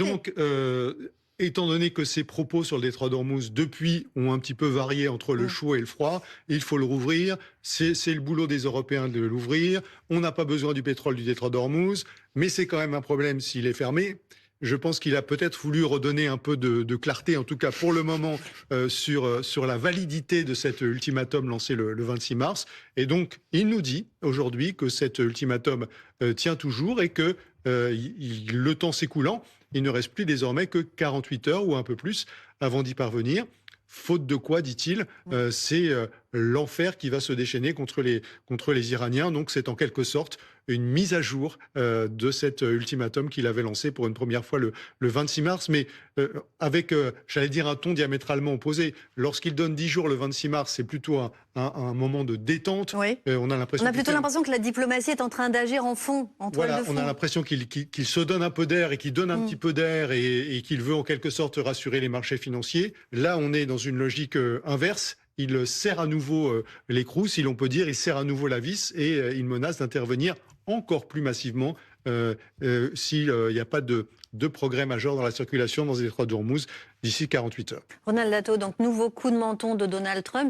Donc, étant donné que ces propos sur le détroit d'Ormuz, depuis, ont un petit peu varié entre le Mmh. chaud et le froid, il faut le rouvrir, c'est le boulot des Européens de l'ouvrir, on n'a pas besoin du pétrole du détroit d'Ormuz, mais c'est quand même un problème s'il est fermé. Je pense qu'il a peut-être voulu redonner un peu de clarté, en tout cas pour le moment, sur la validité de cet ultimatum lancé le 26 mars. Et donc, il nous dit aujourd'hui que cet ultimatum tient toujours et que le temps s'écoulant, il ne reste plus désormais que 48 heures ou un peu plus avant d'y parvenir. Faute de quoi, dit-il, c'est l'enfer qui va se déchaîner contre les Iraniens. Donc c'est en quelque sorte une mise à jour de cet ultimatum qu'il avait lancé pour une première fois le 26 mars, mais avec, j'allais dire, un ton diamétralement opposé. Lorsqu'il donne 10 jours le 26 mars, c'est plutôt un moment de détente. Oui. On a On l'impression a qu'il plutôt fait l'impression que la diplomatie est en train d'agir en fond, en toile de voilà, on a fond. l'impression qu'il se donne un peu d'air et qu'il donne un Mmh. petit peu d'air et qu'il veut en quelque sorte rassurer les marchés financiers. Là, on est dans une logique inverse. Il serre à nouveau l'écrou, si l'on peut dire, il serre à nouveau la vis et il menace d'intervenir encore plus massivement s'il n'y a pas de progrès majeur dans la circulation dans les détroits d'Ormuz d'ici 48 heures. Ronald Lato, donc nouveau coup de menton de Donald Trump.